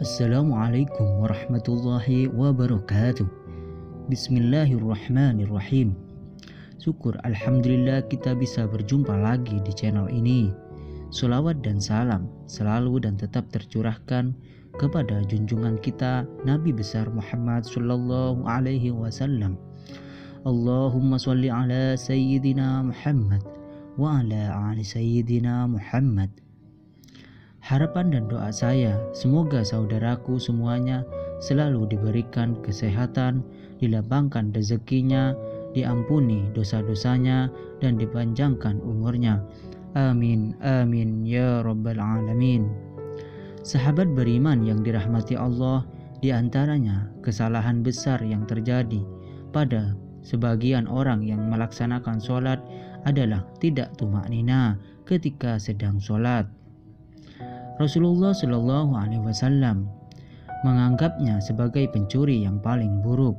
Assalamualaikum warahmatullahi wabarakatuh. Bismillahirrahmanirrahim. Syukur Alhamdulillah kita bisa berjumpa lagi di channel ini. Sholawat dan salam selalu dan tetap tercurahkan kepada junjungan kita Nabi besar Muhammad sallallahu alaihi wasallam. Allahumma sholli ala sayyidina Muhammad wa ala ali sayyidina Muhammad. Harapan dan doa saya, semoga saudaraku semuanya selalu diberikan kesehatan, dilapangkan rezekinya, diampuni dosa-dosanya, dan dipanjangkan umurnya. Amin, amin, ya rabbal alamin. Sahabat beriman yang dirahmati Allah, diantaranya kesalahan besar yang terjadi pada sebagian orang yang melaksanakan sholat adalah tidak tumaknina ketika sedang sholat. Rasulullah Shallallahu Alaihi Wasallam menganggapnya sebagai pencuri yang paling buruk.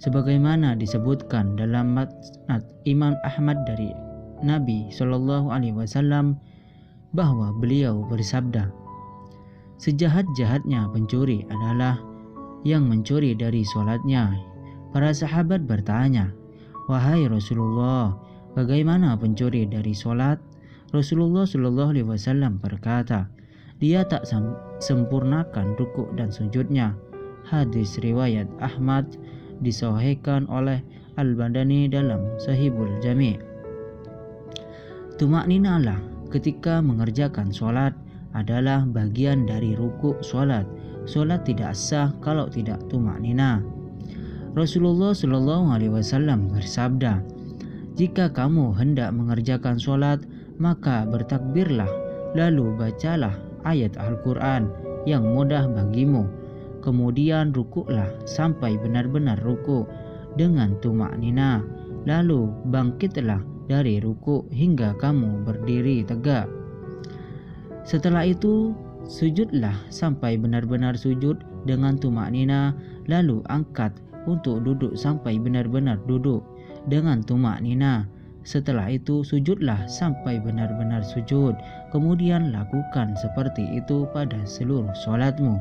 Sebagaimana disebutkan dalam Musnad Imam Ahmad dari Nabi Shallallahu Alaihi Wasallam bahwa beliau bersabda, sejahat-jahatnya pencuri adalah yang mencuri dari sholatnya. Para sahabat bertanya, wahai Rasulullah, bagaimana pencuri dari sholat? Rasulullah Shallallahu Alaihi Wasallam berkata, dia tak sempurnakan rukuk dan sujudnya. Hadis riwayat Ahmad disahihkan oleh Al-Albani dalam Sahihul Jami'. Tumakninalah ketika mengerjakan sholat adalah bagian dari rukuk sholat. Sholat tidak sah kalau tidak tumaknina. Rasulullah Shallallahu Alaihi Wasallam bersabda, jika kamu hendak mengerjakan sholat, maka bertakbirlah, lalu bacalah ayat Al-Quran yang mudah bagimu. Kemudian rukuklah sampai benar-benar rukuk dengan tumaknina. Lalu bangkitlah dari rukuk hingga kamu berdiri tegak. Setelah itu sujudlah sampai benar-benar sujud dengan tumaknina. Lalu angkat untuk duduk sampai benar-benar duduk dengan tumaknina. Setelah itu sujudlah sampai benar-benar sujud. Kemudian lakukan seperti itu pada seluruh sholatmu.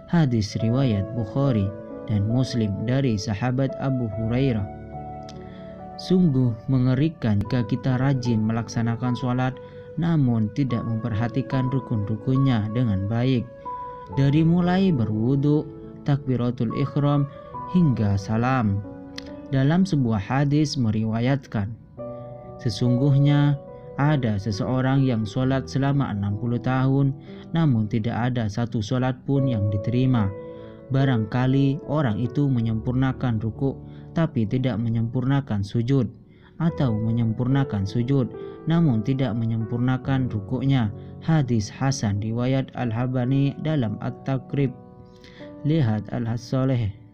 Hadis riwayat Bukhari dan Muslim dari sahabat Abu Hurairah. Sungguh mengerikan jika kita rajin melaksanakan sholat namun tidak memperhatikan rukun-rukunnya dengan baik. Dari mulai berwudu, takbiratul ihram hingga salam. Dalam sebuah hadis meriwayatkan, sesungguhnya ada seseorang yang sholat selama 60 tahun namun tidak ada satu sholat pun yang diterima. Barangkali orang itu menyempurnakan rukuk tapi tidak menyempurnakan sujud, atau menyempurnakan sujud namun tidak menyempurnakan rukuknya. Hadis hasan riwayat Al-Albani dalam At-Taqrib. Lihat Al-Hasaleh.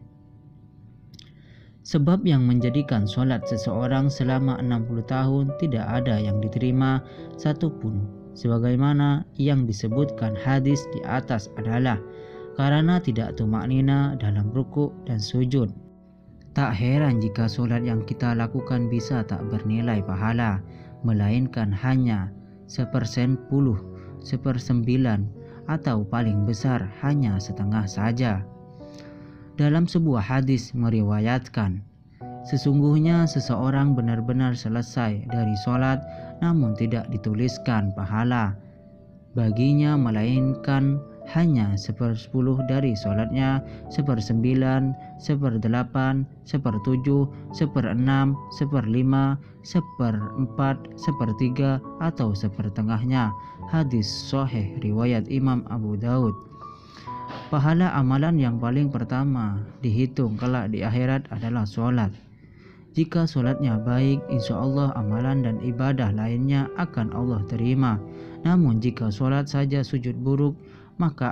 Sebab yang menjadikan sholat seseorang selama 60 tahun tidak ada yang diterima satupun, sebagaimana yang disebutkan hadis di atas adalah karena tidak tumaknina dalam rukuk dan sujud. Tak heran jika sholat yang kita lakukan bisa tak bernilai pahala, melainkan hanya 1/10, 1/9, atau paling besar hanya setengah saja. Dalam sebuah hadis meriwayatkan, sesungguhnya seseorang benar-benar selesai dari sholat namun tidak dituliskan pahala baginya, melainkan hanya 1/10 dari sholatnya, 1/9, 1/8, 1/7, 1/6, 1/5, 1/4, 1/3, atau 1/2-nya. Hadis sahih riwayat Imam Abu Daud. Pahala amalan yang paling pertama dihitung kelak di akhirat adalah sholat. Jika sholatnya baik, insya Allah amalan dan ibadah lainnya akan Allah terima. Namun jika sholat saja sujud buruk, maka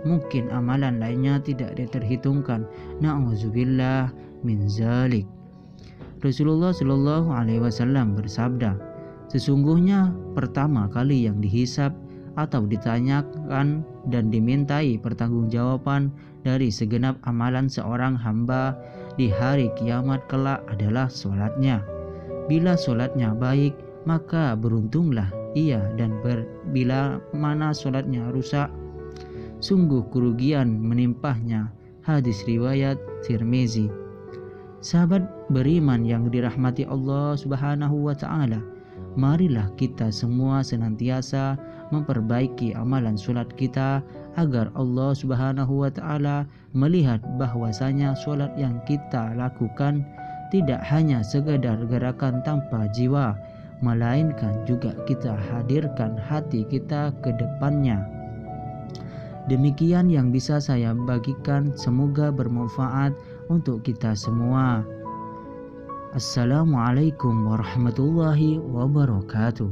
mungkin amalan lainnya tidak terhitungkan. Na'udzubillah min zalik. Rasulullah Shallallahu Alaihi Wasallam bersabda, sesungguhnya pertama kali yang dihisab atau ditanyakan dan dimintai pertanggungjawaban dari segenap amalan seorang hamba di hari kiamat kelak adalah sholatnya. Bila sholatnya baik, maka beruntunglah ia, dan bila mana sholatnya rusak, sungguh kerugian menimpahnya. Hadis riwayat Tirmizi. Sahabat beriman yang dirahmati Allah Subhanahu wa taala, marilah kita semua senantiasa memperbaiki amalan salat kita agar Allah Subhanahu wa taala melihat bahwasanya salat yang kita lakukan tidak hanya sekedar gerakan tanpa jiwa, melainkan juga kita hadirkan hati kita ke depannya. Demikian yang bisa saya bagikan, semoga bermanfaat untuk kita semua. Assalamualaikum warahmatullahi wabarakatuh.